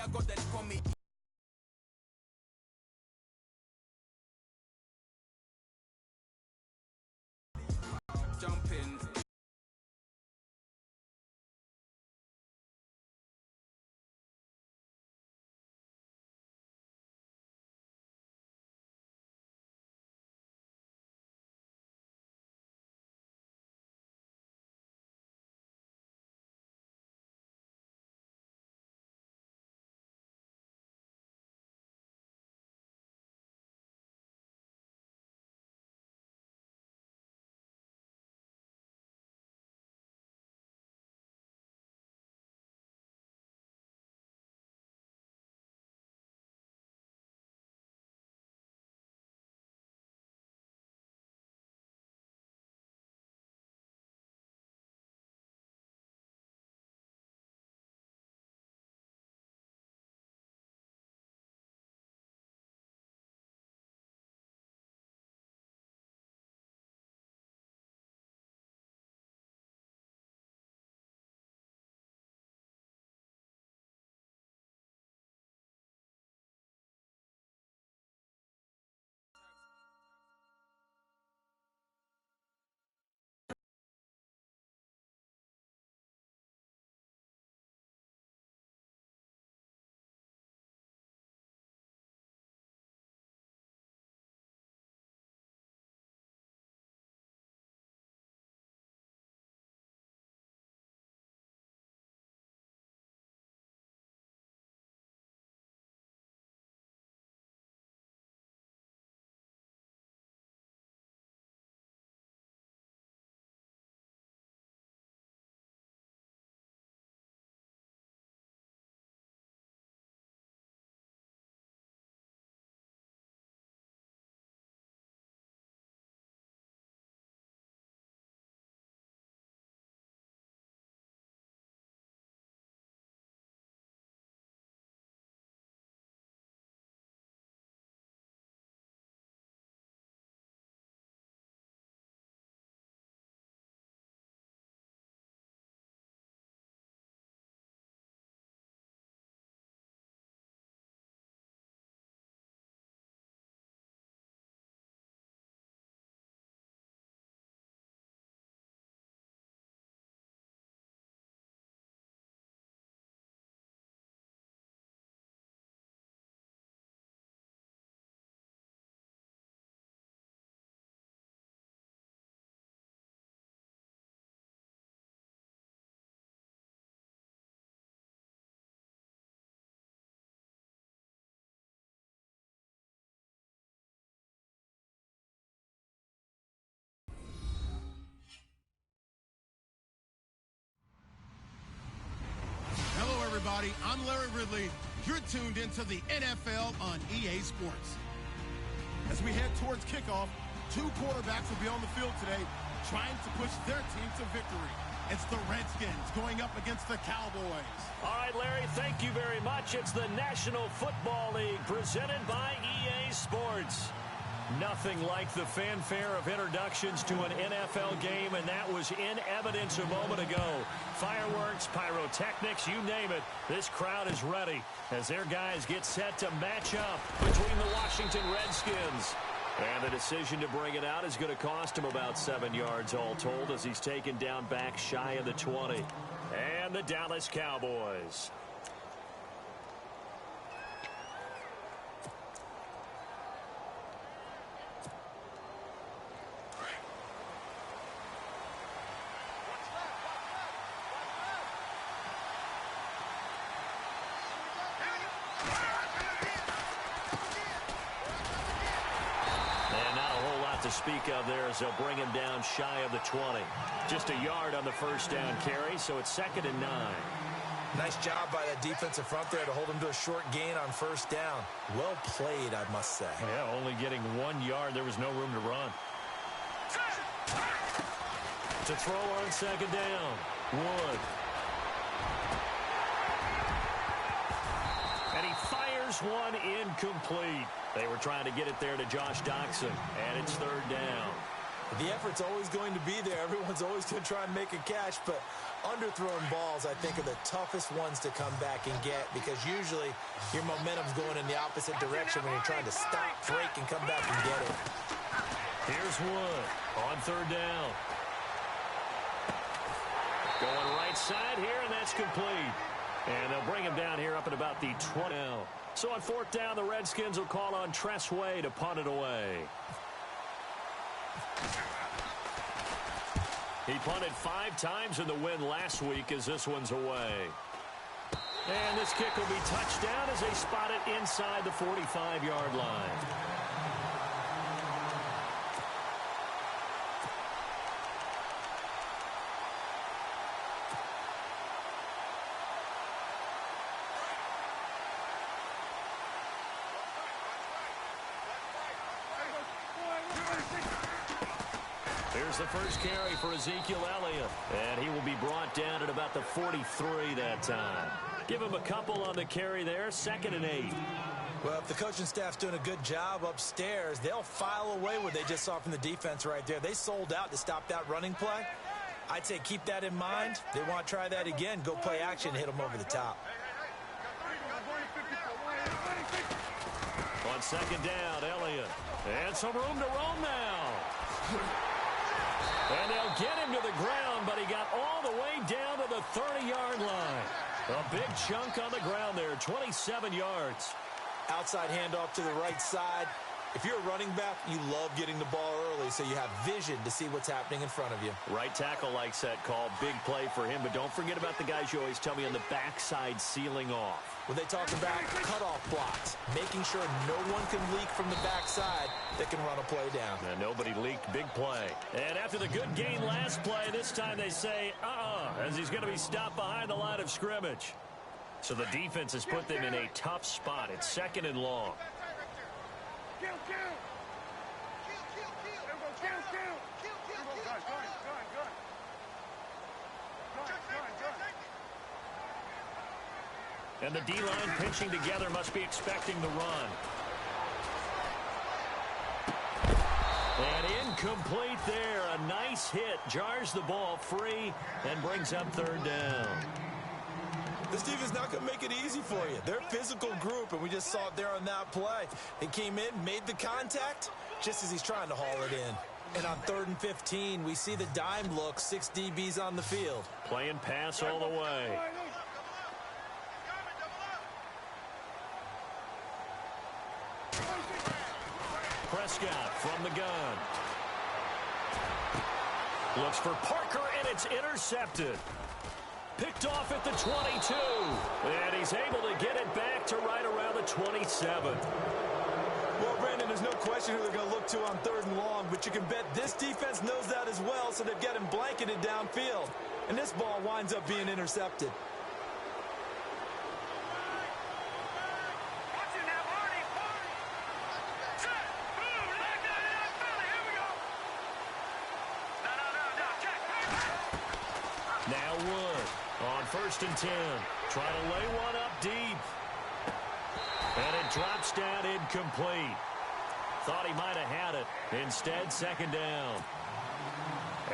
I got that from me. Jumping. Hello, everybody. I'm Larry Ridley. You're tuned into the NFL on EA Sports. As we head towards kickoff, two quarterbacks will be on the field today trying to push their team to victory. It's the Redskins going up against the Cowboys. All right, Larry, thank you very much. It's the National Football League presented by EA Sports. Nothing like the fanfare of introductions to an NFL game, and that was in evidence a moment ago. Fireworks, pyrotechnics, you name it. This crowd is ready as their guys get set to match up between the Washington Redskins. And the decision to bring it out is going to cost him about 7 yards all told as he's taken down back shy of the 20. And the Dallas Cowboys. Speak of there as they'll bring him down shy of the 20. Just a yard on the first down carry, so it's 2nd and 9. Nice job by that defensive front there to hold him to a short gain on first down. Well played, I must say. Yeah, only getting 1 yard. There was no room to run. To throw on 2nd down. Wood. And he fires one incomplete. They were trying to get it there to Josh Doxson, and it's 3rd down. The effort's always going to be there. Everyone's always going to try and make a catch, but underthrown balls, I think, are the toughest ones to come back and get because usually your momentum's going in the opposite direction when you're trying to stop, break, and come back and get it. Here's Wood on third down. Going right side here, and that's complete. And they'll bring him down here up at about the 20 now. So on fourth down, the Redskins will call on Tress Way to punt it away. He punted 5 times in the win last week as this one's away. And this kick will be touched down as they spot it inside the 45-yard line. Here's the first carry for Ezekiel Elliott, and he will be brought down at about the 43 that time. Give him a couple on the carry there, 2nd and 8. Well, if the coaching staff's doing a good job upstairs, they'll file away what they just saw from the defense right there. They sold out to stop that running play. I'd say keep that in mind. They want to try that again. Go play action, hit them over the top. On 2nd down, Elliott. And some room to roam now. And they'll get him to the ground, but he got all the way down to the 30-yard line. A big chunk on the ground there, 27 yards. Outside handoff to the right side. If you're a running back, you love getting the ball early so you have vision to see what's happening in front of you. Right tackle likes that call. Big play for him, but don't forget about the guys you always tell me on the backside sealing off. Well, they talk about cutoff blocks, making sure no one can leak from the backside that can run a play down. And nobody leaked. Big play. And after the good gain last play, this time they say, as he's going to be stopped behind the line of scrimmage. So the defense has put them in a tough spot. It's 2nd and long. And the D-line pinching together must be expecting the run. And incomplete there. A nice hit. Jars the ball free and brings up 3rd down. This defense not going to make it easy for you. They're a physical group, and we just saw it there on that play. He came in, made the contact, just as he's trying to haul it in. And on 3rd and 15, we see the dime look, 6 DBs on the field. Playing pass all the way. Prescott from the gun. Looks for Parker, and it's intercepted. Picked off at the 22. And he's able to get it back to right around the 27. Well, Brandon, there's no question who they're going to look to on 3rd and long, but you can bet this defense knows that as well, so they've got him blanketed downfield. And this ball winds up being intercepted. Now Wood on 1st and 10. Try to lay one up deep. And it drops down incomplete. Thought he might have had it. Instead, 2nd down.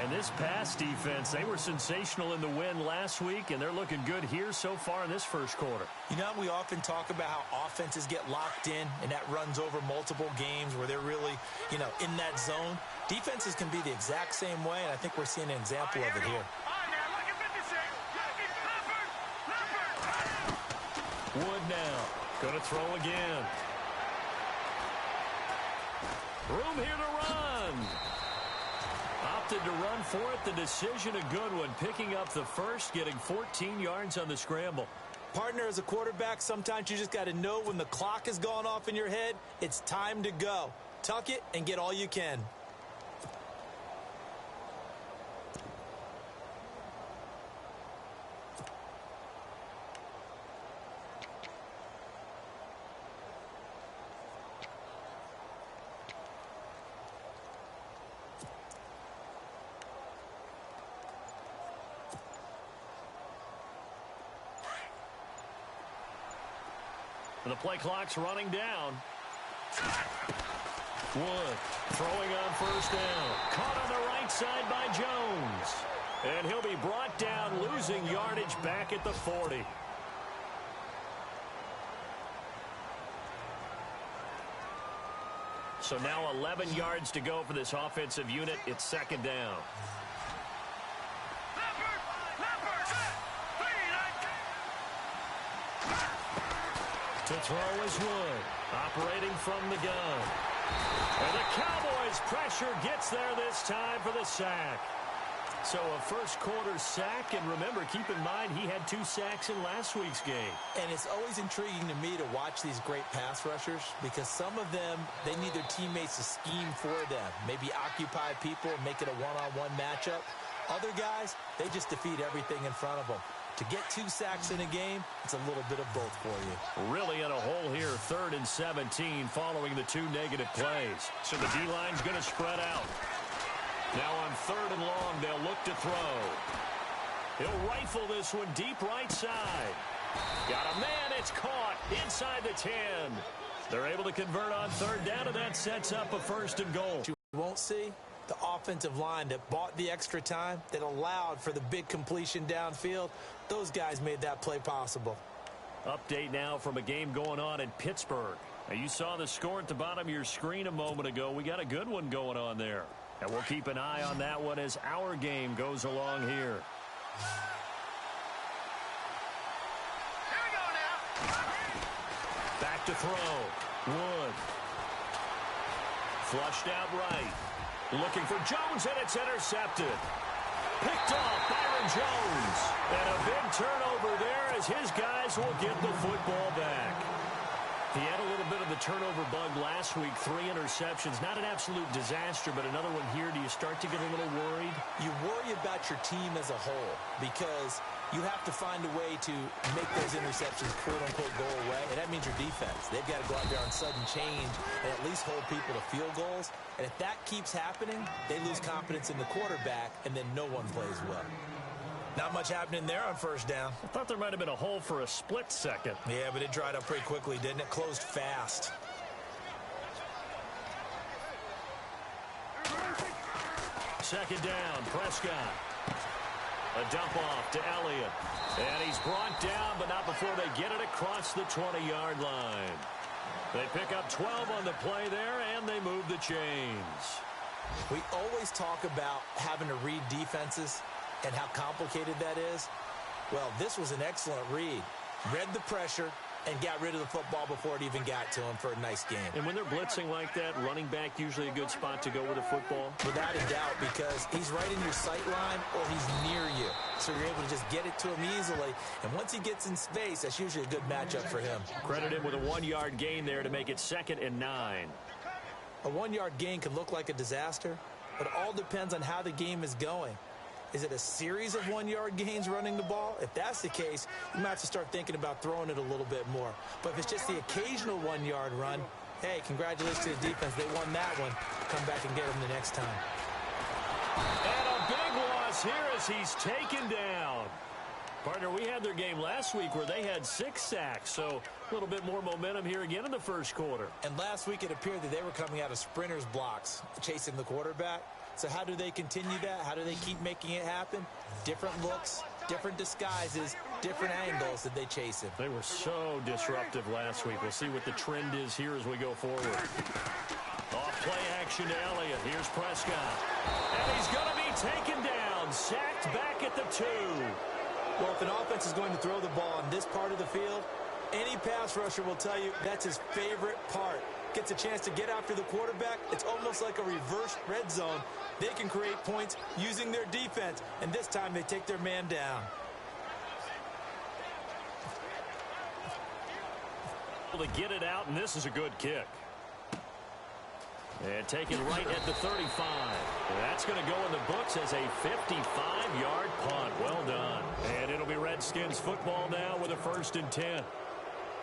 And this pass defense, they were sensational in the win last week, and they're looking good here so far in this first quarter. You know, we often talk about how offenses get locked in, and that runs over multiple games where they're really, in that zone. Defenses can be the exact same way, and I think we're seeing an example of it here. Wood now. Going to throw again. Room here to run. Opted to run for it. The decision a good one. Picking up the first, getting 14 yards on the scramble. Partner, as a quarterback, sometimes you just got to know when the clock has gone off in your head, it's time to go. Tuck it and get all you can. The play clock's running down. Wood throwing on first down. Caught on the right side by Jones. And he'll be brought down, losing yardage back at the 40. So now 11 yards to go for this offensive unit. It's second down. To throw is Wood, operating from the gun. And the Cowboys' pressure gets there this time for the sack. So a first quarter sack, and remember, keep in mind he had 2 sacks in last week's game. And it's always intriguing to me to watch these great pass rushers because some of them, they need their teammates to scheme for them. Maybe occupy people and make it a one-on-one matchup. Other guys, they just defeat everything in front of them. To get 2 sacks in a game, it's a little bit of both for you. Really in a hole here, 3rd and 17 following the 2 negative plays. So the D-line's going to spread out. Now on 3rd and long, they'll look to throw. He'll rifle this one deep right side. Got a man, it's caught inside the 10. They're able to convert on 3rd down, and that sets up a 1st and goal. You won't see the offensive line that bought the extra time, that allowed for the big completion downfield. Those guys made that play possible. Update now from a game going on in Pittsburgh. Now, you saw the score at the bottom of your screen a moment ago. We got a good one going on there. And we'll keep an eye on that one as our game goes along here. Here we go now. Back to throw. Wood. Flushed out right. Looking for Jones, and it's intercepted. Picked off Byron Jones. And a big turnover there as his guys will get the football back. He had a little bit of the turnover bug last week, 3 interceptions. Not an absolute disaster, but another one here. Do you start to get a little worried? You worry about your team as a whole because you have to find a way to make those interceptions, quote-unquote, go away. And that means your defense. They've got to go out there on sudden change and at least hold people to field goals. And if that keeps happening, they lose confidence in the quarterback, and then no one plays well. Not much happening there on 1st down. I thought there might have been a hole for a split second. Yeah, but it dried up pretty quickly, didn't it? Closed fast. Second down, Prescott. A dump off to Elliott. And he's brought down, but not before they get it across the 20-yard line. They pick up 12 on the play there, and they move the chains. We always talk about having to read defenses and how complicated that is. Well, this was an excellent read. Read the pressure and got rid of the football before it even got to him for a nice game. And when they're blitzing like that, running back usually a good spot to go with a football? Without a doubt, because he's right in your sight line or he's near you. So you're able to just get it to him easily. And once he gets in space, that's usually a good matchup for him. Credit him with a 1-yard gain there to make it 2nd and 9. A 1-yard gain can look like a disaster, but it all depends on how the game is going. Is it a series of 1-yard gains running the ball? If that's the case, you might have to start thinking about throwing it a little bit more. But if it's just the occasional 1-yard run, hey, congratulations to the defense. They won that one. Come back and get them the next time. And a big loss here as he's taken down. Partner, we had their game last week where they had 6 sacks, so a little bit more momentum here again in the first quarter. And last week it appeared that they were coming out of sprinters blocks, chasing the quarterback. So how do they continue that? How do they keep making it happen? Different looks, different disguises, different angles that they chase him. They were so disruptive last week. We'll see what the trend is here as we go forward. Off play action to Elliott. Here's Prescott. And he's going to be taken down. Sacked back at the 2. Well, if an offense is going to throw the ball in this part of the field, any pass rusher will tell you that's his favorite part. Gets a chance to get after the quarterback. It's almost like a reverse red zone. They can create points using their defense, and this time they take their man down. To get it out, and this is a good kick. And taken right at the 35. That's going to go in the books as a 55-yard punt. Well done. And it'll be Redskins football now with a 1st and 10.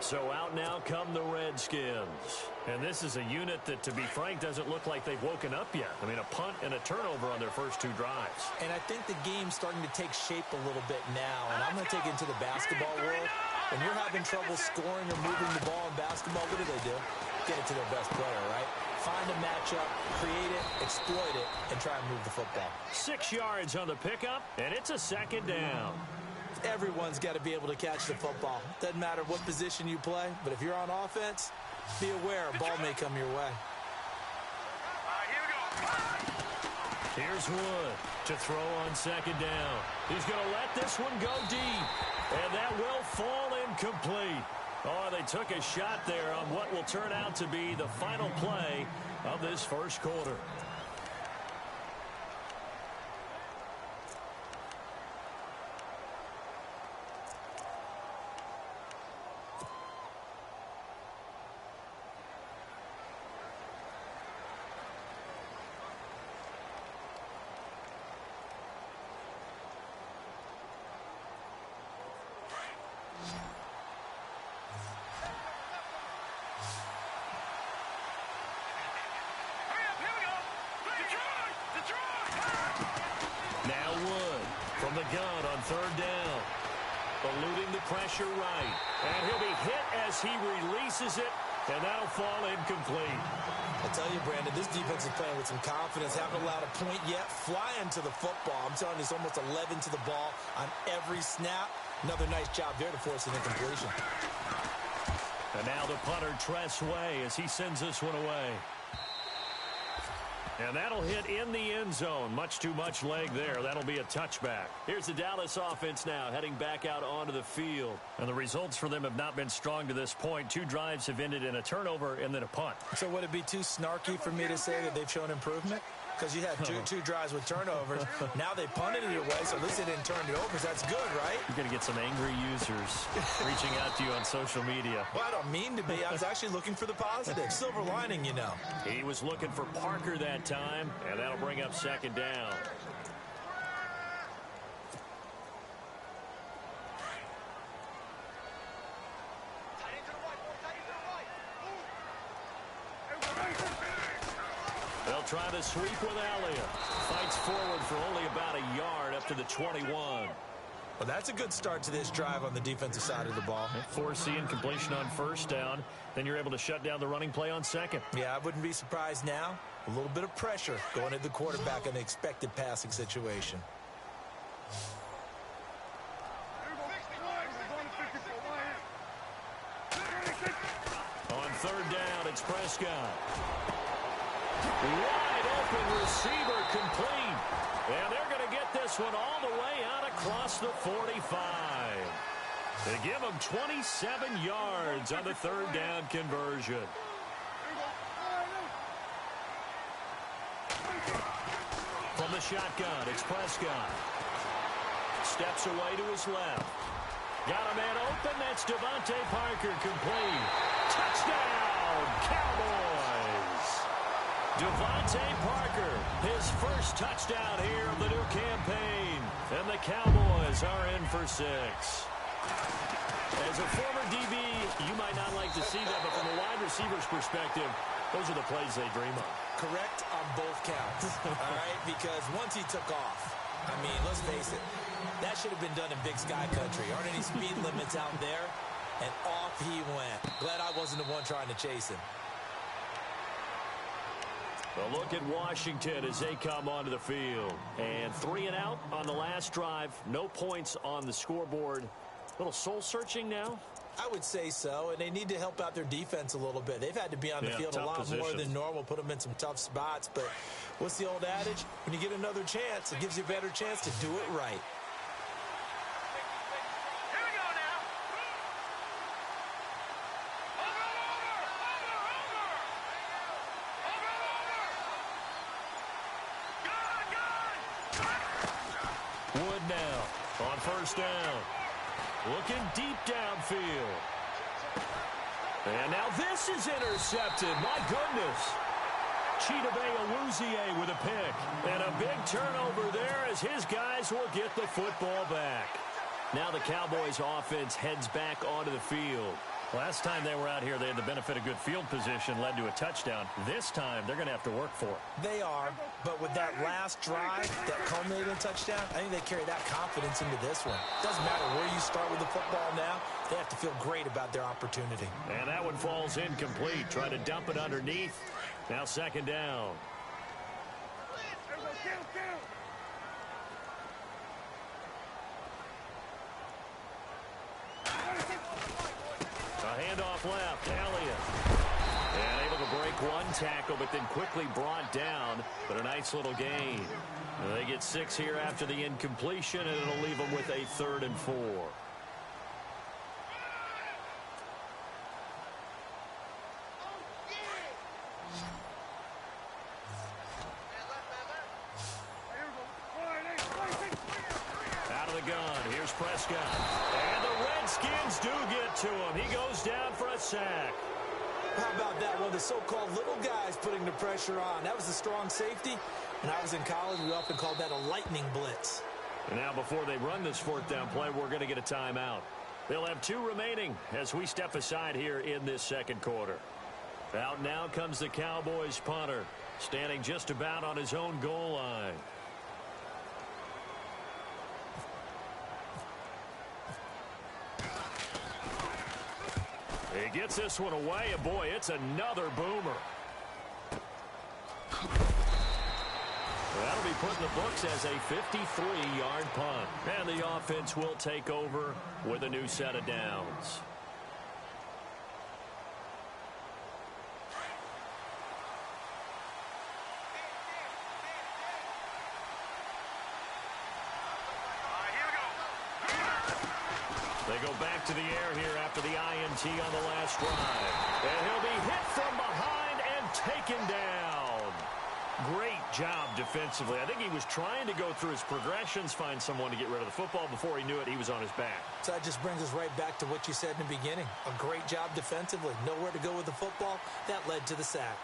So out now come the Redskins. And this is a unit that, to be frank, doesn't look like they've woken up yet. I mean, a punt and a turnover on their first 2 drives. And I think the game's starting to take shape a little bit now. And I'm going to take it into the basketball world. When you're having trouble scoring or moving the ball in basketball, what do? Get it to their best player, right? Find a matchup, create it, exploit it, and try and move the football. 6 yards on the pickup, and it's a second down. Everyone's got to be able to catch the football. Doesn't matter what position you play, but if you're on offense, be aware a ball may come your way. Here's Wood to throw on second down. He's going to let this one go deep, and that will fall incomplete. Oh, they took a shot there on what will turn out to be the final play of this first quarter. The gun on third down. Eluding the pressure right. And he'll be hit as he releases it, and that'll fall incomplete. I tell you, Brandon, this defense is playing with some confidence. Haven't allowed a point yet. Flying to the football. I'm telling you, it's almost 11 to the ball on every snap. Another nice job there to force an incompletion. And now the punter, Tress Way, as he sends this one away. And that'll hit in the end zone. Much too much leg there. That'll be a touchback. Here's the Dallas offense now heading back out onto the field. And the results for them have not been strong to this point. 2 drives have ended in a turnover and then a punt. So would it be too snarky for me to say that they've shown improvement? Because you had two drives with turnovers. Now they punted it away, so at least they didn't turn it over. So that's good, right? You're going to get some angry users reaching out to you on social media. Well, I don't mean to be. I was actually looking for the positive. Silver lining, you know. He was looking for Parker that time, and that'll bring up second down. They'll try the sweep with Elliott. Fights forward for only about a yard up to the 21. Well, that's a good start to this drive on the defensive side of the ball. Forcing completion on first down. Then you're able to shut down the running play on second. Yeah, I wouldn't be surprised now. A little bit of pressure going at the quarterback in the expected passing situation. On third down, it's Prescott. Wide open receiver complete. And they're going to get this one all the way out across the 45. They give them 27 yards on the third down conversion. From the shotgun, it's Prescott. Steps away to his left. Got a man open. That's Devontae Parker complete. Touchdown, Cowboys. Devontae Parker, his first touchdown here of the new campaign. And the Cowboys are in for 6. As a former DB, you might not like to see that, but from a wide receiver's perspective, those are the plays they dream of. Correct on both counts, all right? Because once he took off, I mean, let's face it, that should have been done in Big Sky Country. Aren't any speed limits out there? And off he went. Glad I wasn't the one trying to chase him. A look at Washington as they come onto the field. And 3 and out on the last drive. No points on the scoreboard. A little soul-searching now? I would say so, and they need to help out their defense a little bit. They've had to be on the field a lot more than normal, put them in some tough spots. But what's the old adage? When you get another chance, it gives you a better chance to do it right. Wood now on first down. Looking deep downfield. And now this is intercepted. My goodness. Chidobe Awuzie with a pick. And a big turnover there as his guys will get the football back. Now the Cowboys offense heads back onto the field. Last time they were out here, they had the benefit of good field position, led to a touchdown. This time, they're going to have to work for it. They are, but with that last drive that culminated in a touchdown, I think they carry that confidence into this one. Doesn't matter where you start with the football now, they have to feel great about their opportunity. And that one falls incomplete. Trying to dump it underneath. Now second down. A handoff left. Elliott. And able to break one tackle, but then quickly brought down. But a nice little gain. They get 6 here after the incompletion, and it'll leave them with a 3rd and 4. Out of the gun. Here's Prescott. And the Redskins do get to him. He goes down for a sack. How about that one? The so-called little guys putting the pressure on. That was a strong safety. When I was in college, we often called that a lightning blitz. And now before they run this 4th down play, we're going to get a timeout. They'll have 2 remaining as we step aside here in this 2nd quarter. Out now comes the Cowboys punter, standing just about on his own goal line. He gets this one away, and boy, it's another boomer. That'll be put in the books as a 53-yard punt. And the offense will take over with a new set of downs. They go back to the air here after the INT on the last drive. And he'll be hit from behind and taken down. Great job defensively. I think he was trying to go through his progressions, find someone to get rid of the football. Before he knew it, he was on his back. So that just brings us right back to what you said in the beginning. A great job defensively. Nowhere to go with the football. That led to the sack.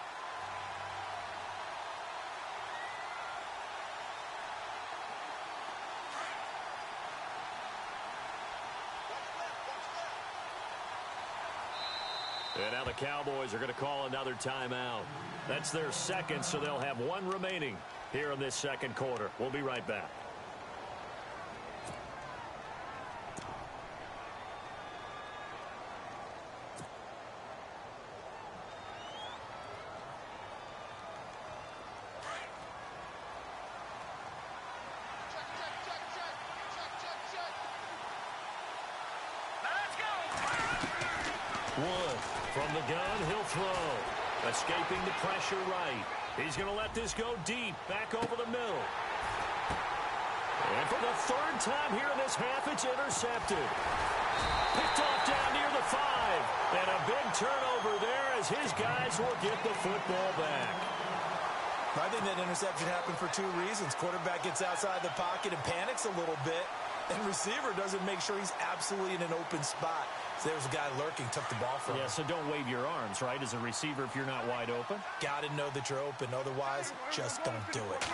And now the Cowboys are going to call another timeout. That's their 2nd, so they'll have 1 remaining here in this 2nd quarter. We'll be right back. Wood from the gun, he'll throw. Escaping the pressure right. He's going to let this go deep, back over the middle. And for the 3rd time here in this half, it's intercepted. Picked off down near the 5. And a big turnover there as his guys will get the football back. I think that interception happened for 2 reasons. Quarterback gets outside the pocket and panics a little bit. And receiver doesn't make sure he's absolutely in an open spot. So there's a guy lurking, took the ball from him. Yeah, so don't wave your arms, right, as a receiver if you're not wide open. Got to know that you're open. Otherwise, just don't do it.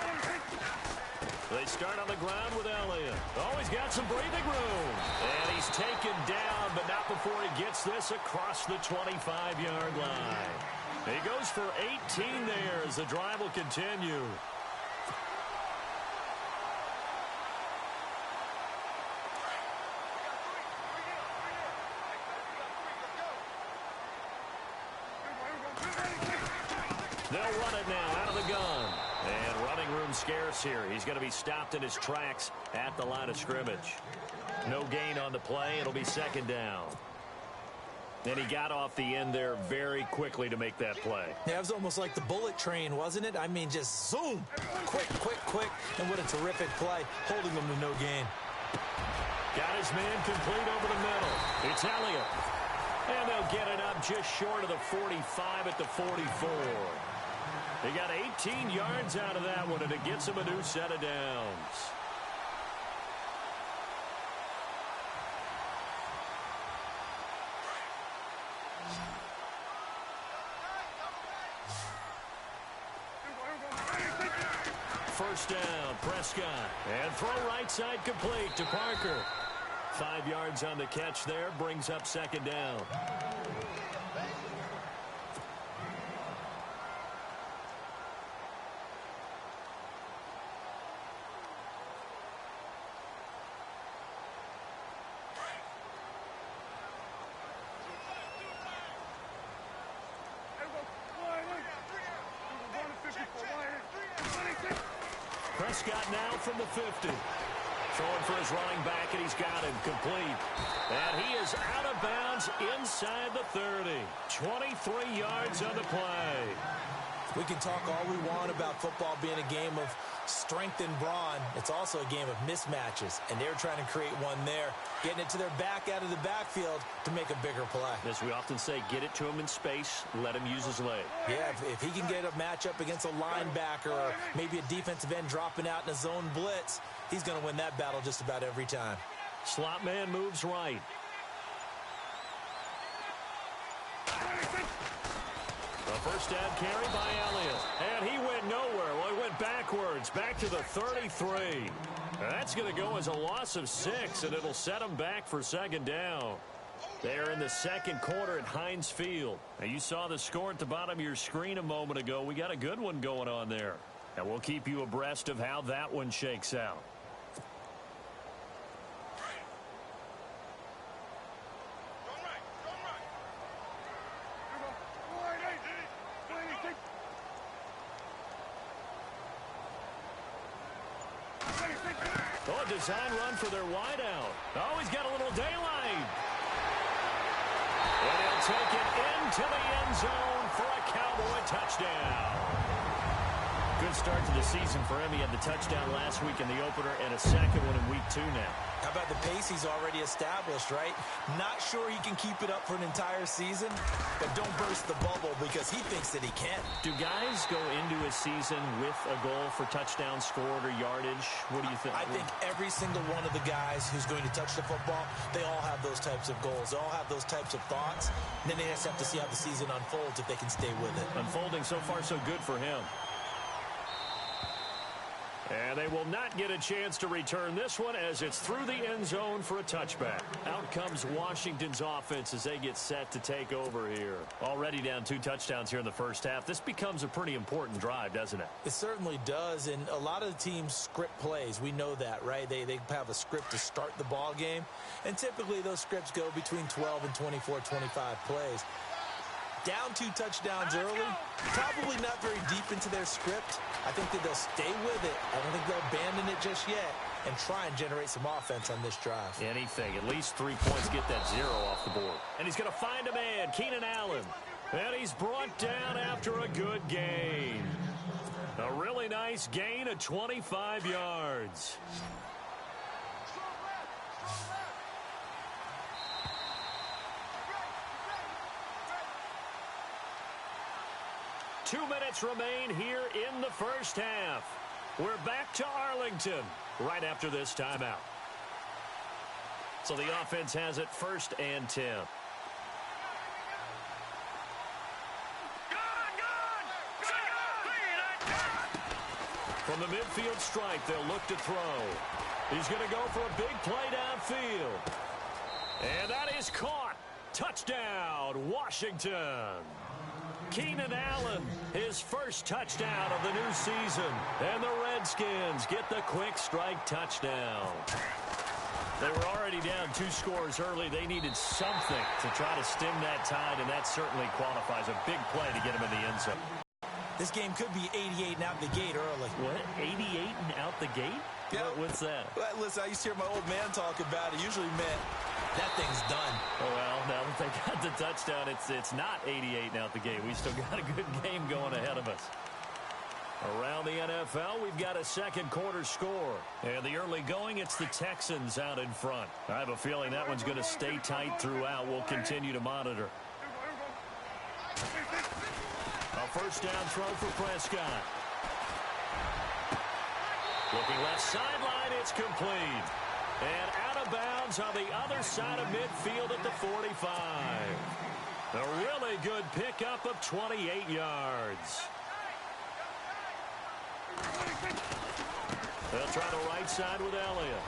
They start on the ground with Elliott. Oh, he's got some breathing room. And he's taken down, but not before he gets this across the 25-yard line. He goes for 18 there as the drive will continue. They'll run it now out of the gun. And running room scarce here. He's going to be stopped in his tracks at the line of scrimmage. No gain on the play. It'll be 2nd down. And he got off the end there very quickly to make that play. Yeah, it was almost like the bullet train, wasn't it? I mean, just zoom. Quick, quick, quick. And what a terrific play, holding them to no gain. Got his man complete over the middle. It's Elliott. And they'll get it up just short of the 45 at the 44. They got 18 yards out of that one, and it gets them a new set of downs. First down, Prescott. And throw right side complete to Parker. 5 yards on the catch there, brings up 2nd down. Prescott now from the 50. Throwing for his running back, and he's got him complete. And he is out of bounds inside the 30. 23 yards on the play. We can talk all we want about football being a game of strength and brawn. It's also a game of mismatches, and they're trying to create one there, getting it to their back out of the backfield to make a bigger play. As we often say, get it to him in space, let him use his leg. Yeah, if he can get a matchup against a linebacker or maybe a defensive end dropping out in a zone blitz, he's going to win that battle just about every time. Slot man moves right. A first down carry by Elliott. And he went nowhere. Well, he went backwards, back to the 33. That's going to go as a loss of 6, and it'll set him back for second down. They're in the second quarter at Heinz Field. Now, you saw the score at the bottom of your screen a moment ago. We got a good one going on there. And we'll keep you abreast of how that one shakes out. Oh, a design run for their wideout. Oh, he's got a little daylight. And he'll take it into the end zone for a Cowboy touchdown. Good start to the season for him. He had the touchdown last week in the opener and a second one in week 2 now. How about the pace he's already established, right? Not sure he can keep it up for an entire season, but don't burst the bubble because he thinks that he can. Do guys go into a season with a goal for touchdown scored or yardage? What do you think? I think every single one of the guys who's going to touch the football, they all have those types of goals. They all have those types of thoughts. And then they just have to see how the season unfolds if they can stay with it. Unfolding so far so good for him. And they will not get a chance to return this one as it's through the end zone for a touchback. Out comes Washington's offense as they get set to take over here. Already down 2 touchdowns here in the first half. This becomes a pretty important drive, doesn't it? It certainly does, and a lot of the teams script plays. We know that, right? They have a script to start the ball game, and typically those scripts go between 12 and 24, 25 plays. Down 2 touchdowns early, probably not very deep into their script. I think that they'll stay with it. I don't think they'll abandon it just yet and try and generate some offense on this drive. Anything. At least 3 points, get that 0 off the board. And he's going to find a man, Keenan Allen. And he's brought down after a good gain. A really nice gain of 25 yards. 2 minutes remain here in the first half. We're back to Arlington right after this timeout. So the offense has it 1st and 10. From the midfield stripe, they'll look to throw. He's going to go for a big play downfield. And that is caught. Touchdown, Washington. Keenan Allen, his first touchdown of the new season. And the Redskins get the quick strike touchdown. They were already down 2 scores early. They needed something to try to stem that tide, and that certainly qualifies. A big play to get him in the end zone. This game could be 88 and out the gate early. What? 88 and out the gate? Yeah. What's that? Well, listen, I used to hear my old man talk about it. Usually meant that thing's done. Oh, well, now that they got the touchdown, it's not 88 and out the gate. We still got a good game going ahead of us. Around the NFL, we've got a second quarter score. And the early going, it's the Texans out in front. I have a feeling that one's going to stay tight throughout. We'll continue to monitor. A first down throw for Prescott. Looking left sideline, it's complete. And out of bounds on the other side of midfield at the 45. A really good pickup of 28 yards. They'll try the right side with Elliott.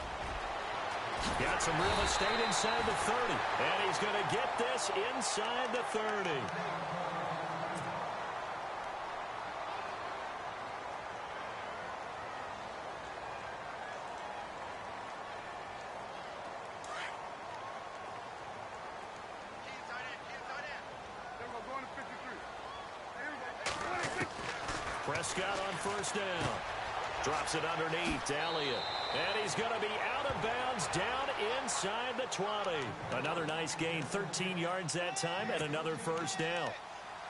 Got some real estate inside the 30. And he's going to get this inside the 30. Prescott on first down. Drops it underneath to Elliott. And he's going to be out of bounds down inside the 20. Another nice gain, 13 yards that time, and another first down.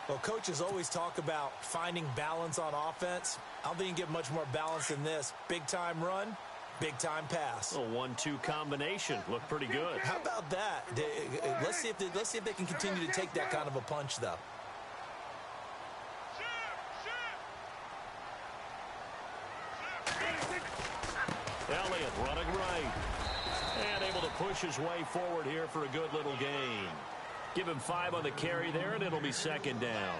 Well, coaches always talk about finding balance on offense. I don't think you can get much more balance than this. Big-time run, big-time pass. A 1-2 combination. Looked pretty good. How about that? Let's see if they can continue to take that kind of a punch, though. Elliott running right. And able to push his way forward here for a good little gain. Give him 5 on the carry there, and it'll be second down.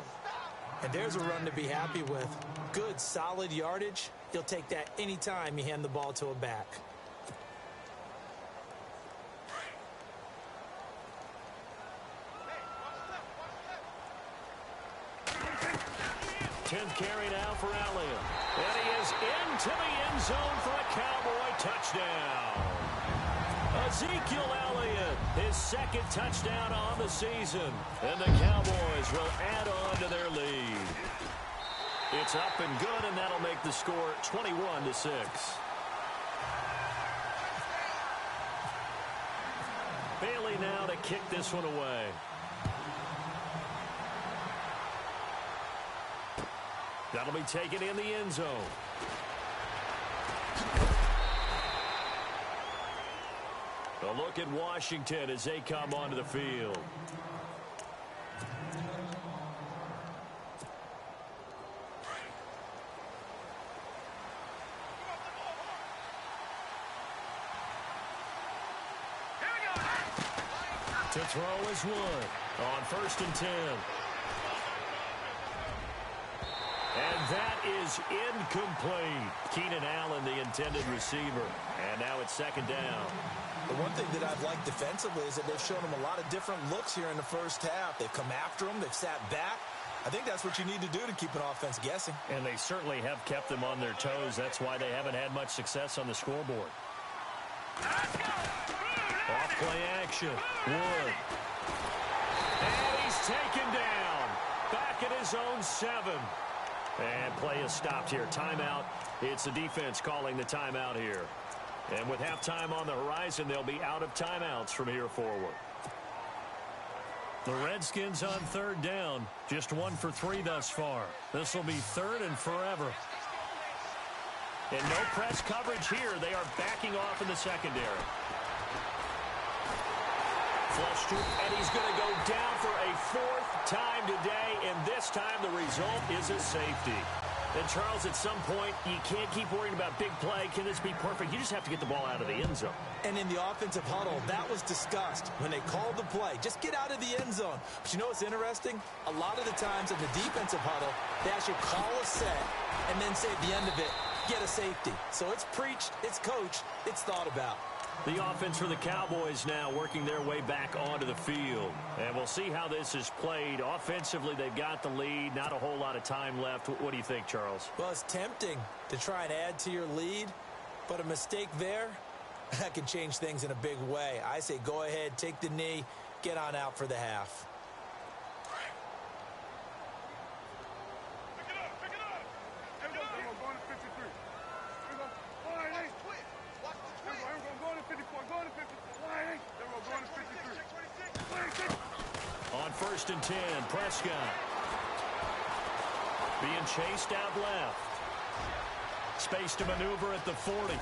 And there's a run to be happy with. Good, solid yardage. You'll take that anytime you hand the ball to a back. 10th carry now for Elliott. And he is into the end zone for a Cowboy touchdown. Ezekiel Elliott, his second touchdown on the season. And the Cowboys will add on to their lead. It's up and good, and that'll make the score 21-6. Bailey now to kick this one away. That'll be taken in the end zone. A look at Washington as they come onto the field. To throw is Wood on 1st and 10. And that is incomplete. Keenan Allen, the intended receiver. And now it's second down. The one thing that I've liked defensively is that they've shown him a lot of different looks here in the first half. They've come after him. They've sat back. I think that's what you need to do to keep an offense guessing. And they certainly have kept them on their toes. That's why they haven't had much success on the scoreboard. Off play action. Wood. And he's taken down. Back at his own 7. And play is stopped here. Timeout. It's the defense calling the timeout here. And with halftime on the horizon, they'll be out of timeouts from here forward. The Redskins on 3rd down. Just 1 for 3 thus far. This will be 3rd and forever. And no press coverage here. They are backing off in the secondary. Flush to, and he's going to go down for a 4th time today, and this time the result is a safety. And, Charles, at some point, you can't keep worrying about big play. Can this be perfect? You just have to get the ball out of the end zone. And in the offensive huddle, that was discussed when they called the play. Just get out of the end zone. But you know what's interesting? A lot of the times in the defensive huddle, they actually call a set and then say at the end of it, get a safety. So it's preached, it's coached, it's thought about. The offense for the Cowboys now working their way back onto the field. And we'll see how this is played. Offensively, they've got the lead. Not a whole lot of time left. What do you think, Charles? Well, it's tempting to try and add to your lead. But a mistake there, that can change things in a big way. I say go ahead, take the knee, get on out for the half. On 1st and 10, Prescott. Being chased out left. Space to maneuver at the 40. And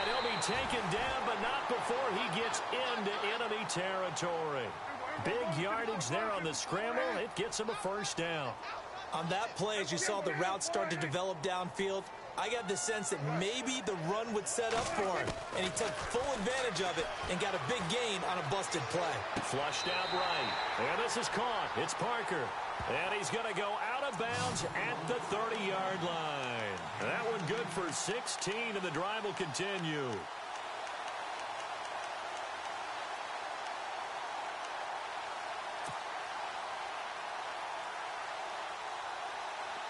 he'll be taken down, but not before he gets into enemy territory. Big yardage there on the scramble. It gets him a 1st down. On that play, as you saw the route start to develop downfield, I got the sense that maybe the run would set up for him. And he took full advantage of it and got a big gain on a busted play. Flushed out right. And this is caught. It's Parker. And he's going to go out of bounds at the 30-yard line. That one good for 16, and the drive will continue.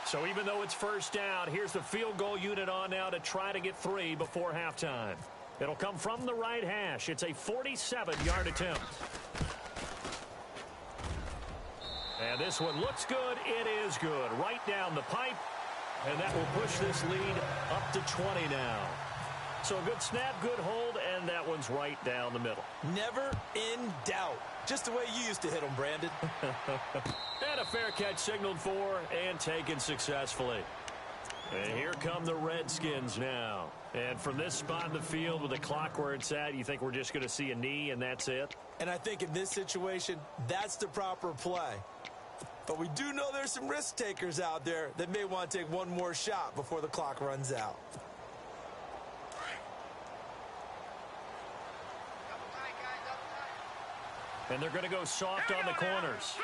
So even though it's 1st down, here's the field goal unit on now to try to get 3 before halftime. It'll come from the right hash. It's a 47-yard attempt. And this one looks good. It is good. Right down the pipe. And that will push this lead up to 20 now. So a good snap, good hold, and that one's right down the middle. Never in doubt. Just the way you used to hit them, Brandon. And a fair catch signaled for and taken successfully. And here come the Redskins now. And from this spot in the field with the clock where it's at, you think we're just going to see a knee and that's it? And I think in this situation, that's the proper play. But we do know there's some risk takers out there that may want to take one more shot before the clock runs out. And they're going to go soft on the corners.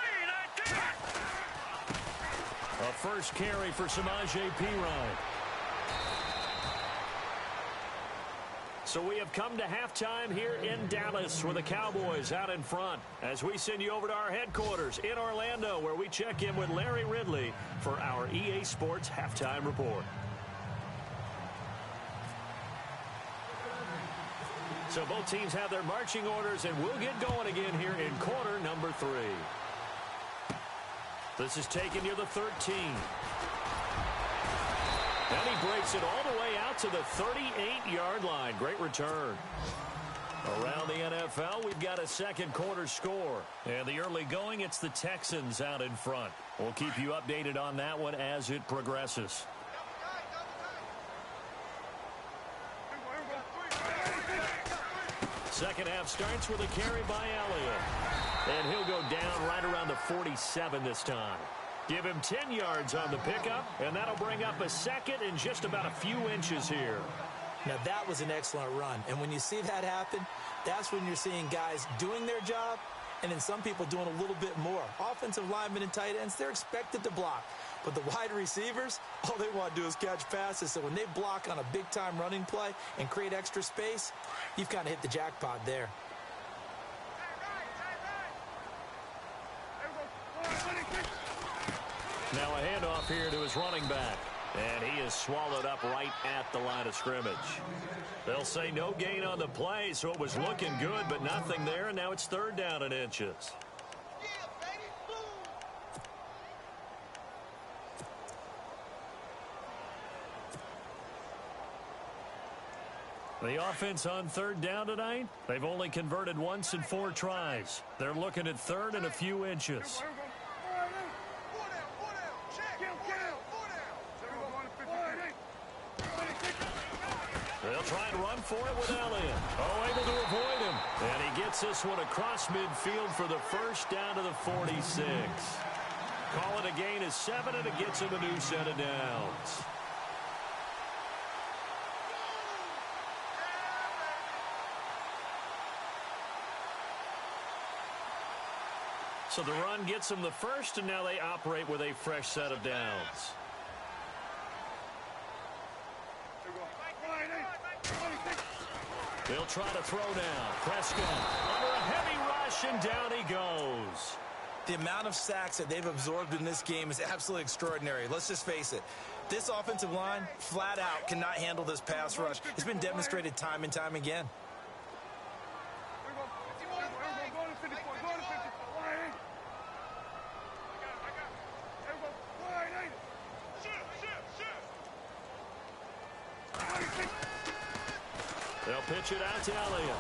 A first carry for Samaje Perine. So we have come to halftime here in Dallas with the Cowboys out in front as we send you over to our headquarters in Orlando where we check in with Larry Ridley for our EA Sports Halftime Report. So both teams have their marching orders, and we'll get going again here in quarter number 3. This is taken near the 13. And he breaks it all the way out to the 38-yard line. Great return. Around the NFL, we've got a second quarter score. And the early going, it's the Texans out in front. We'll keep you updated on that one as it progresses. Second half starts with a carry by Elliott. And he'll go down right around the 47 this time. Give him 10 yards on the pickup, and that'll bring up a second in just about a few inches here. Now, that was an excellent run. And when you see that happen, that's when you're seeing guys doing their job and then some people doing a little bit more. Offensive linemen and tight ends, they're expected to block. But the wide receivers, all they want to do is catch passes. So when they block on a big-time running play and create extra space, you've kind of hit the jackpot there. Now a handoff here to his running back. And he is swallowed up right at the line of scrimmage. They'll say no gain on the play, so it was looking good, but nothing there, and now it's third down in inches. The offense on third down tonight, they've only converted once in 4 tries. They're looking at third and a few inches. They'll try and run for it with Elliott. Oh, able to avoid him. And he gets this one across midfield for the first down to the 46. Call it a gain of 7, and it gets him a new set of downs. So the run gets them the first, and now they operate with a fresh set of downs. They'll try to throw now. Prescott under a heavy rush, and down he goes. The amount of sacks that they've absorbed in this game is absolutely extraordinary. Let's just face it. This offensive line, flat out, cannot handle this pass rush. It's been demonstrated time and time again. They'll pitch it out to Elliott.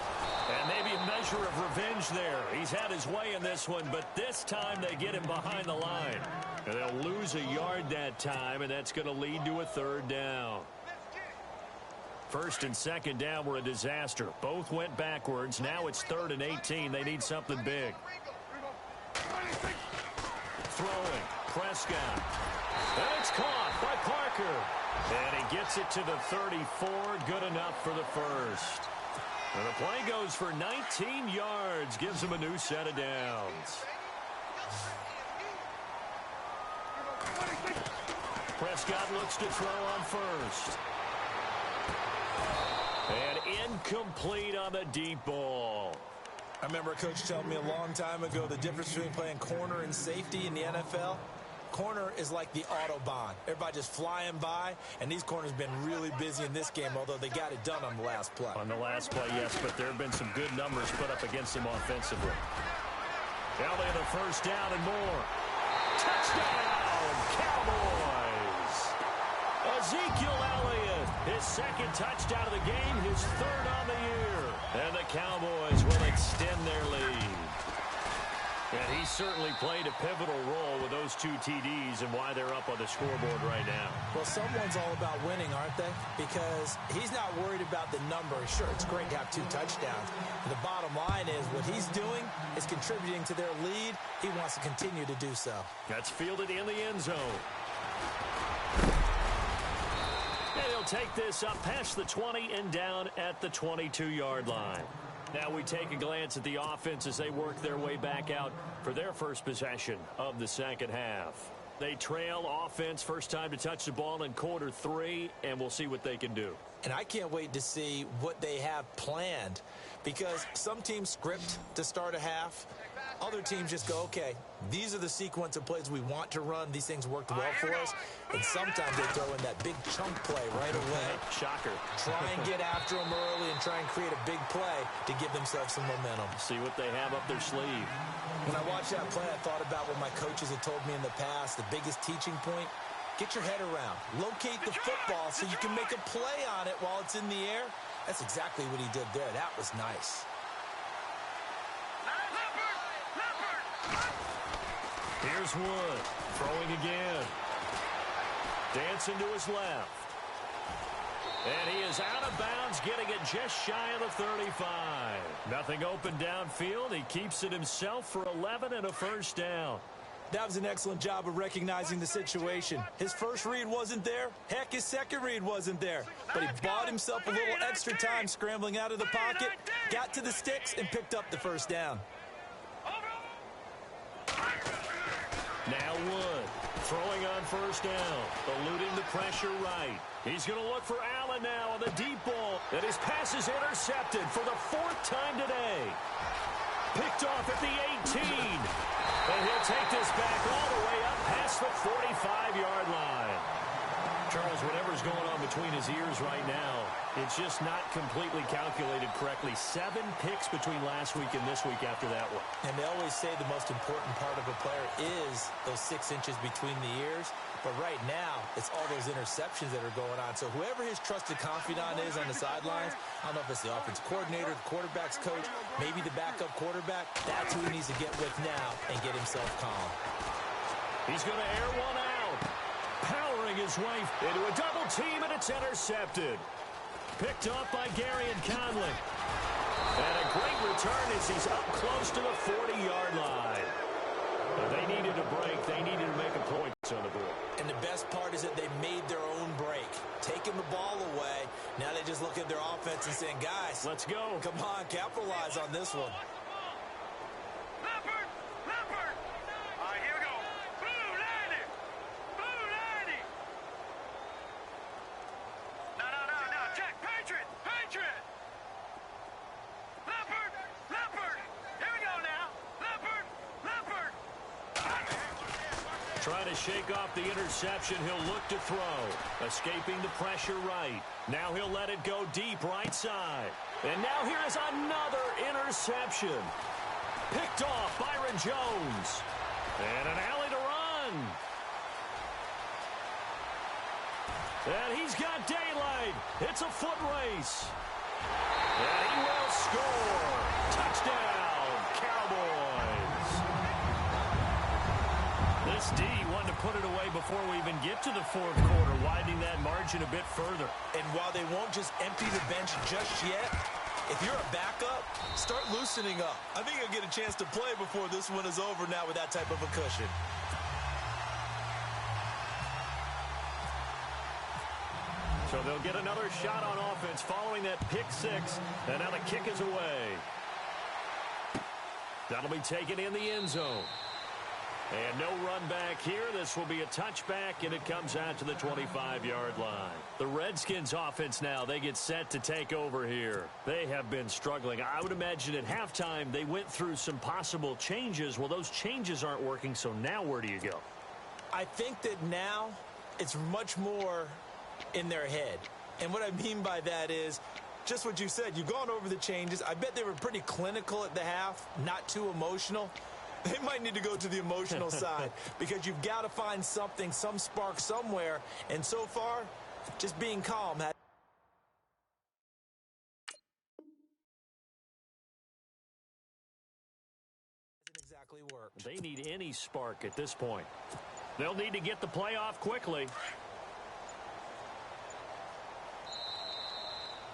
And maybe a measure of revenge there. He's had his way in this one, but this time they get him behind the line. And they'll lose a yard that time, and that's going to lead to a third down. First and second down were a disaster. Both went backwards. Now it's 3rd and 18. They need something big. Throwing. Prescott. And it's caught by Parker. And he gets it to the 34. Good enough for the first. And the play goes for 19 yards. Gives him a new set of downs. Prescott looks to throw on first. And incomplete on the deep ball. I remember a coach telling me a long time ago the difference between playing corner and safety in the NFL. Corner is like the Autobahn. Everybody just flying by, and these corners have been really busy in this game, although they got it done on the last play. On the last play, yes, but there have been some good numbers put up against them offensively. Elliott the first down and more. Touchdown, Cowboys! Ezekiel Elliott, his second touchdown of the game, his third on the year. And the Cowboys will extend their lead. And he certainly played a pivotal role with those 2 TDs and why they're up on the scoreboard right now. Well, someone's all about winning, aren't they? Because he's not worried about the number. Sure, it's great to have 2 touchdowns. And the bottom line is what he's doing is contributing to their lead. He wants to continue to do so. That's fielded in the end zone. And he'll take this up past the 20 and down at the 22-yard line. Now we take a glance at the offense as they work their way back out for their first possession of the second half. They trail offense, first time to touch the ball in quarter 3, and we'll see what they can do. And I can't wait to see what they have planned, because some teams script to start a half. Other teams just go, okay, these are the sequence of plays we want to run. These things worked well for us. And sometimes they throw in that big chunk play right away. Shocker. Try and get after them early and try and create a big play to give themselves some momentum. See what they have up their sleeve. When I watched that play, I thought about what my coaches had told me in the past. The biggest teaching point, get your head around. Locate the football so you can make a play on it while it's in the air. That's exactly what he did there. That was nice. Here's Wood, throwing again. Dancing to his left. And he is out of bounds, getting it just shy of the 35. Nothing open downfield. He keeps it himself for 11 and a first down. That was an excellent job of recognizing the situation. His first read wasn't there. Heck, his second read wasn't there. But he bought himself a little extra time scrambling out of the pocket, got to the sticks, and picked up the first down. Now Wood, throwing on first down, eluding the pressure right. He's going to look for Allen now on the deep ball. And his pass is intercepted for the 4th time today. Picked off at the 18. And he'll take this back all the way up past the 45-yard line. Charles, whatever's going on between his ears right now, it's just not completely calculated correctly. 7 picks between last week and this week after that one. And they always say the most important part of a player is those 6 inches between the ears. But right now, it's all those interceptions that are going on. So whoever his trusted confidant is on the sidelines, I don't know if it's the offensive coordinator, the quarterback's coach, maybe the backup quarterback, that's who he needs to get with now and get himself calm. He's going to air one out. Powering his way into a double team, and it's intercepted. Picked up by Gary and Conley. And a great return as he's up close to the 40-yard line. They needed a break. They needed to make a point on the board. And the best part is that they made their own break. Taking the ball away. Now they just look at their offense and saying, guys, let's go. Come on, capitalize on this one. Trying to shake off the interception. He'll look to throw. Escaping the pressure right. Now he'll let it go deep right side. And now here is another interception. Picked off Byron Jones. And an alley to run. And he's got daylight. It's a foot race. And he will score. Touchdown, Cowboys. This D wanted to put it away before we even get to the 4th quarter, widening that margin a bit further. And while they won't just empty the bench just yet, if you're a backup, start loosening up. I think you'll get a chance to play before this one is over now with that type of a cushion. So they'll get another shot on offense following that pick 6, and now the kick is away. That'll be taken in the end zone. And no run back here. This will be a touchback, and it comes out to the 25-yard line. The Redskins offense now, they get set to take over here. They have been struggling. I would imagine at halftime they went through some possible changes. Well, those changes aren't working, so now where do you go? I think that now it's much more in their head. And what I mean by that is just what you said. You've gone over the changes. I bet they were pretty clinical at the half, not too emotional. They might need to go to the emotional side because you've got to find something, some spark somewhere. And so far, just being calm hasn't exactly worked. They need any spark at this point. They'll need to get the play off quickly.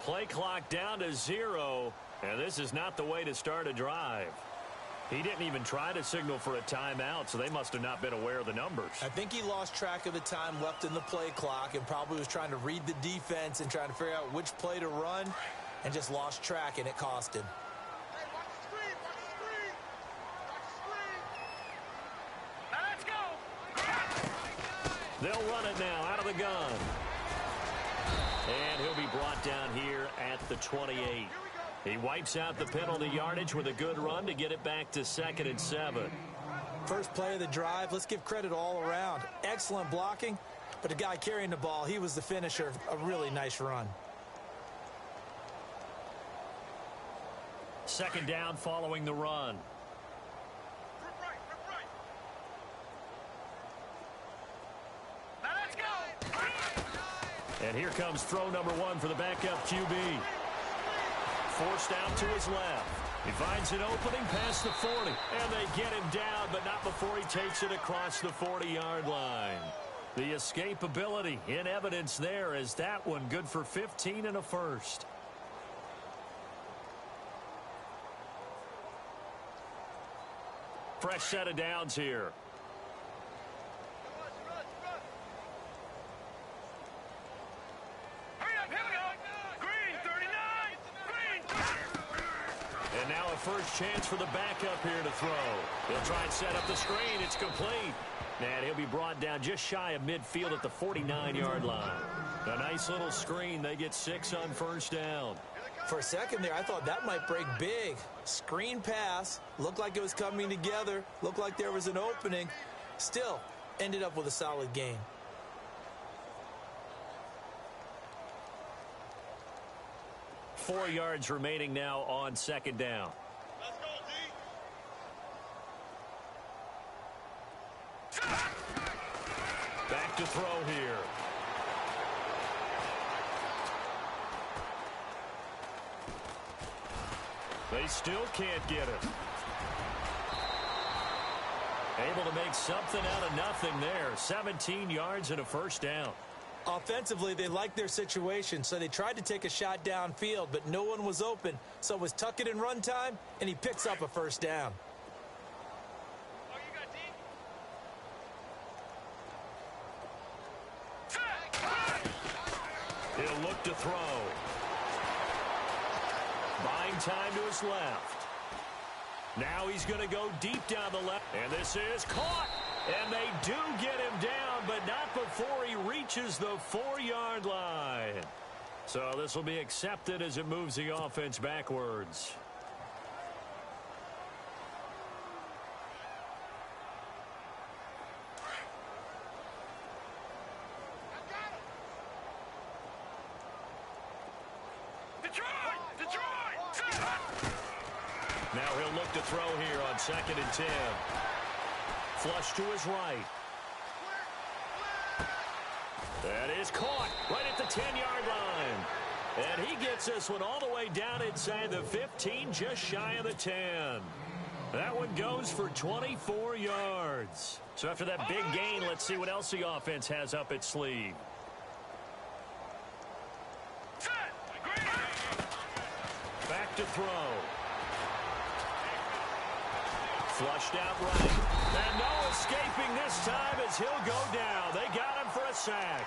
Play clock down to 0, and this is not the way to start a drive. He didn't even try to signal for a timeout, so they must have not been aware of the numbers. I think he lost track of the time left in the play clock and probably was trying to read the defense and trying to figure out which play to run and just lost track, and it cost him. Hey, watch the screen, watch the screen. Watch the screen. Now let's go. They'll run it now out of the gun. And he'll be brought down here at the 28. He wipes out the penalty yardage with a good run to get it back to 2nd and 7. First play of the drive, let's give credit all around. Excellent blocking, but the guy carrying the ball, he was the finisher. A really nice run. 2nd down following the run. Rip right. Now let's go. And here comes throw number 1 for the backup QB. Forced out to his left. He finds an opening past the 40. And they get him down, but not before he takes it across the 40-yard line. The escapability in evidence there as that one good for 15 and a first. Fresh set of downs here. And now a first chance for the backup here to throw. He'll try and set up the screen. It's complete. And he'll be brought down just shy of midfield at the 49-yard line. A nice little screen. They get 6 on first down. For a second there, I thought that might break big. Screen pass. Looked like it was coming together. Looked like there was an opening. Still, ended up with a solid gain. Four yards remaining now on 2nd down. Let's go, D. Back to throw here. They still can't get it. Able to make something out of nothing there. 17 yards and a first down. Offensively, they liked their situation, so they tried to take a shot downfield, but no one was open. So it was tuck it and run time, and he picks up a first down. Oh, you got D? He'll look to throw. Buying time to his left. Now he's going to go deep down the left. And this is caught. And they do get him down, but not before he reaches the 4-yard line. So this will be accepted as it moves the offense backwards. Now he'll look to throw here on 2nd and 10. Flush to his right. That is caught right at the 10-yard line. And he gets this one all the way down inside the 15, just shy of the 10. That one goes for 24 yards. So after that big gain, let's see what else the offense has up its sleeve. Back to throw. Flushed out right. And no escaping this time as he'll go down. They got him for a sack.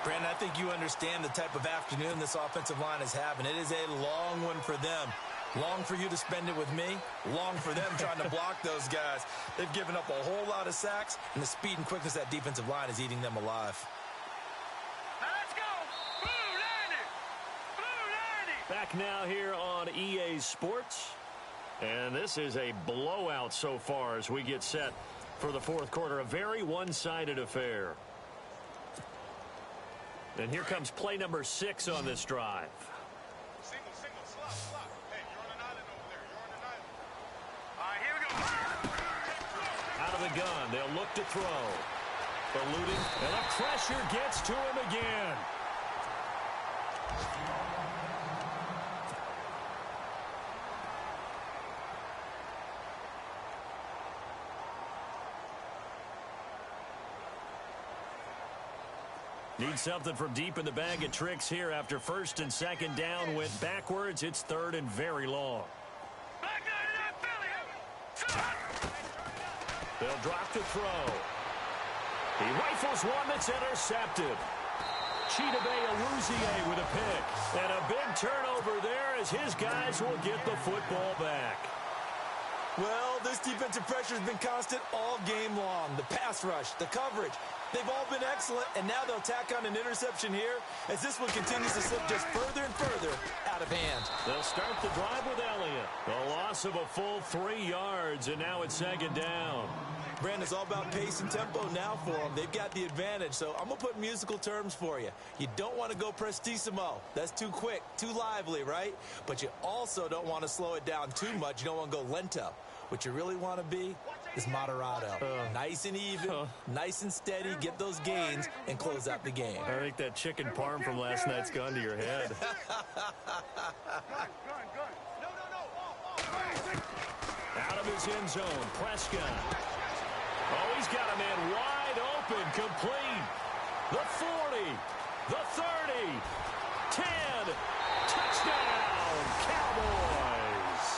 Brandon, I think you understand the type of afternoon this offensive line is having. It is a long one for them. Long for you to spend it with me. Long for them trying to block those guys. They've given up a whole lot of sacks, and the speed and quickness of that defensive line is eating them alive. Let's go! Blue 90! Blue 90! Back now here on EA Sports. And this is a blowout so far as we get set for the fourth quarter. A very one-sided affair. And here comes play number 6 on this drive. Single, slot. Hey, you're on an island over there. You're on an island. All right, here we go. gun. They'll look to throw. Eluding, and the pressure gets to him again. Need something from deep in the bag of tricks here after first and second down went backwards. It's third and very long. They'll drop the throw. He rifles one that's intercepted. Chidobe Awuzie with a pick. And a big turnover there as his guys will get the football back. Well, this defensive pressure has been constant all game long. The pass rush, the coverage, they've all been excellent, and now they'll tack on an interception here as this one continues to slip just further and further out of hand. They'll start the drive with Elliott. A loss of a full 3 yards, and now it's second down. Brandon, it's all about pace and tempo now for them. They've got the advantage, so I'm going to put musical terms for you. You don't want to go prestissimo. That's too quick, too lively, right? But you also don't want to slow it down too much. You don't want to go lento. What you really want to be is moderato. Nice and even, nice and steady, get those gains, and close out the game. I think that chicken parm from last night's gone to your head. Out of his end zone, Prescott. Oh, he's got a man wide open, complete. The 40, the 30, 10, touchdown, Cowboys.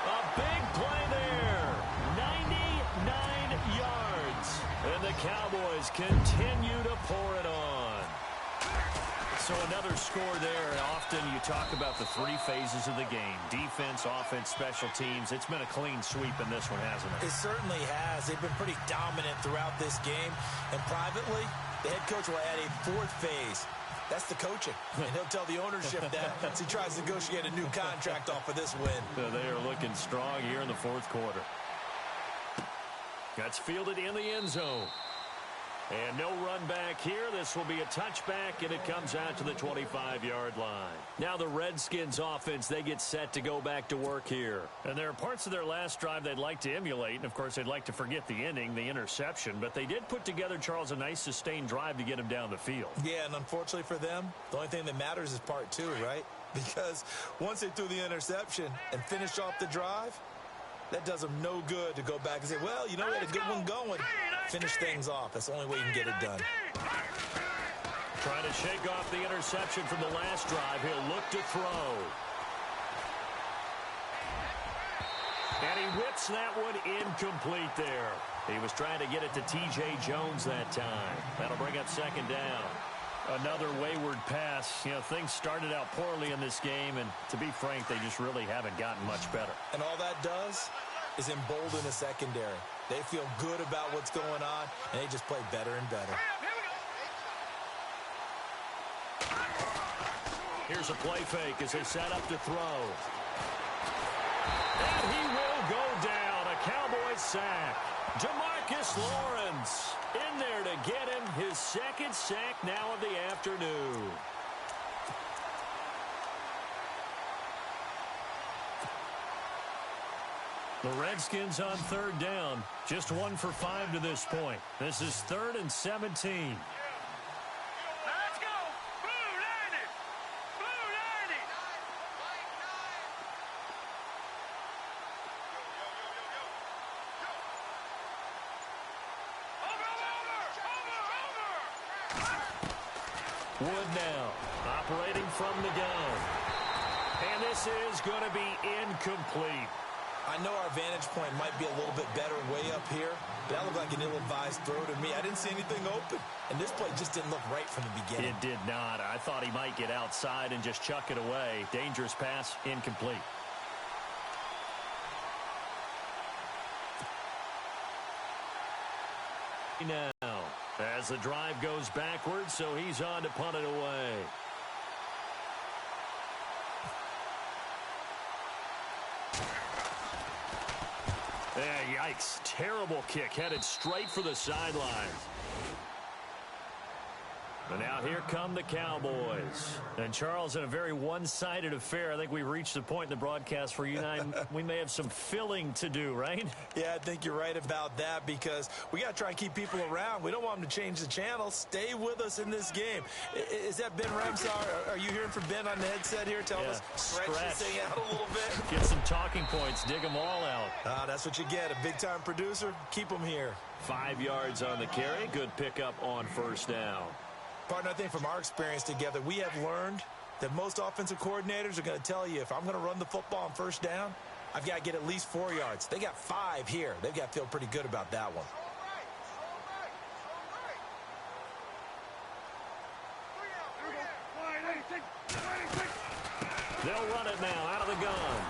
A big play there, 99 yards. And the Cowboys continue to pour it on. So another score there. Often you talk about the 3 phases of the game. Defense, offense, special teams. It's been a clean sweep in this one, hasn't it? It certainly has. They've been pretty dominant throughout this game. And privately, the head coach will add a 4th phase. That's the coaching. And he'll tell the ownership that as he tries to negotiate a new contract off of this win. So they are looking strong here in the 4th quarter. That's fielded in the end zone. And no run back here. This will be a touchback, and it comes out to the 25-yard line. Now the Redskins offense, they get set to go back to work here. And there are parts of their last drive they'd like to emulate. And, of course, they'd like to forget the ending, the interception. But they did put together, Charles, a nice sustained drive to get him down the field. Yeah, and unfortunately for them, the only thing that matters is part 2, right? Because once they threw the interception and finished off the drive, that does them no good to go back and say, well, you know, we had a good one going. Finish things off. That's the only way you can get it done. Trying to shake off the interception from the last drive. He'll look to throw. And he whips that one incomplete there. He was trying to get it to T.J. Jones that time. That'll bring up second down. Another wayward pass. You know, things started out poorly in this game, and to be frank, they just really haven't gotten much better. And all that does is embolden the secondary. They feel good about what's going on, and they just play better and better. Here's a play fake as they set up to throw. And he will go down. A Cowboys sack. Demarcus Lawrence in there to get him his 2nd sack now of the afternoon. The Redskins on 3rd down. Just 1 for 5 to this point. This is 3rd and 17. Let's go. Boo, 90. Boo, 90. Over. Wood now operating from the gun. And this is going to be incomplete. I know our vantage point might be a little bit better way up here, but that looked like an ill-advised throw to me. I didn't see anything open, and this play just didn't look right from the beginning. It did not. I thought he might get outside and just chuck it away. Dangerous pass, incomplete. Now, as the drive goes backwards, so he's on to punt it away. Yikes. Terrible kick headed straight for the sidelines. And now here come the Cowboys. And, Charles, in a very one-sided affair, I think we've reached the point in the broadcast where you and I, we may have some filling to do, right? Yeah, I think you're right about that because we got to try and keep people around. We don't want them to change the channel. Stay with us in this game. Is that Ben Ramsar? Are you hearing from Ben on the headset here? Tell us, stretch this thing out a little bit. Get some talking points. Dig them all out. That's what you get. A big-time producer. Keep them here. 5 yards on the carry. Good pickup on first down. Partner, I think from our experience together, we have learned that most offensive coordinators are going to tell you if I'm going to run the football on first down, I've got to get at least 4 yards. They got 5 here. They've got to feel pretty good about that one. They'll run it now out of the gun.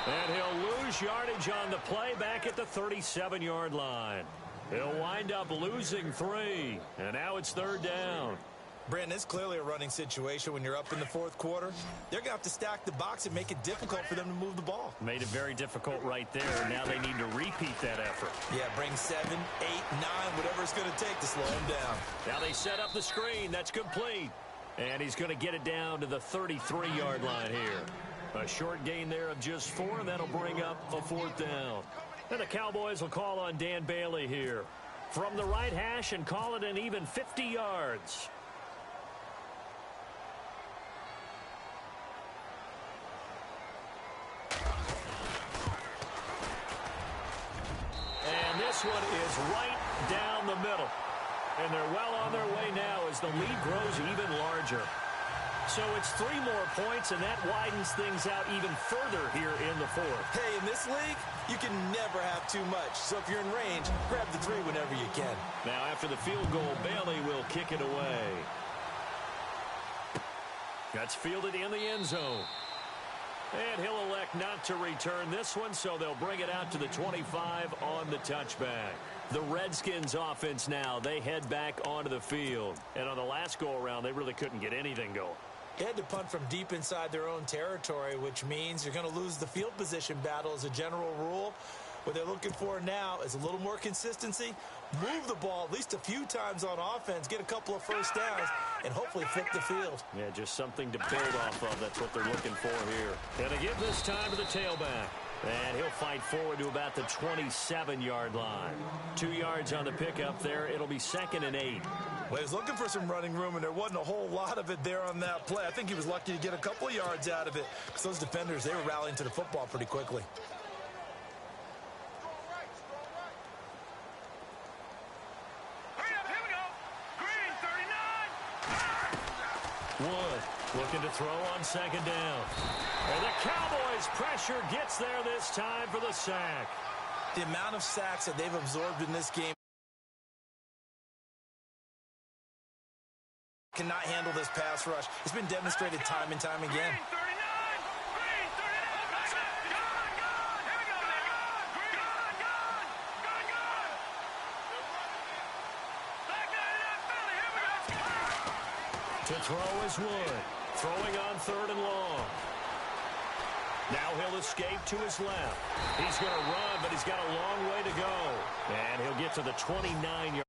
And he'll lose yardage on the play back at the 37-yard line. He'll wind up losing 3. And now it's third down. Brandon, it's clearly a running situation when you're up in the fourth quarter. They're going to have to stack the box and make it difficult for them to move the ball. Made it very difficult right there. Now they need to repeat that effort. Yeah, bring 7, 8, 9, whatever it's going to take to slow him down. Now they set up the screen. That's complete. And he's going to get it down to the 33-yard line here. A short gain there of just 4, and that'll bring up a fourth down. And the Cowboys will call on Dan Bailey here from the right hash and call it an even 50 yards. And this one is right down the middle. And they're well on their way now as the lead grows even larger. So it's 3 more points, and that widens things out even further here in the fourth. Hey, in this league, you can never have too much. So if you're in range, grab the 3 whenever you can. Now after the field goal, Bailey will kick it away. That's fielded in the end zone. And he'll elect not to return this one, so they'll bring it out to the 25 on the touchback. The Redskins offense now, they head back onto the field. And on the last go-around, they really couldn't get anything going. They had to punt from deep inside their own territory, which means you're going to lose the field position battle as a general rule. What they're looking for now is a little more consistency, move the ball at least a few times on offense, get a couple of first downs, and hopefully flip the field. Yeah, just something to build off of. That's what they're looking for here. Going to give this time to the tailback. And he'll fight forward to about the 27-yard line. 2 yards on the pickup there. It'll be 2nd and 8. Well, he was looking for some running room, and there wasn't a whole lot of it there on that play. I think he was lucky to get a couple of yards out of it because those defenders, they were rallying to the football pretty quickly. Wood looking to throw on 2nd down. And the Cowboys' pressure gets there this time for the sack. The amount of sacks that they've absorbed in this game cannot handle this pass rush. It's been demonstrated time and time again. To throw is Wood. Throwing on 3rd and long. Now he'll escape to his left. He's going to run, but he's got a long way to go. And he'll get to the 29-yard.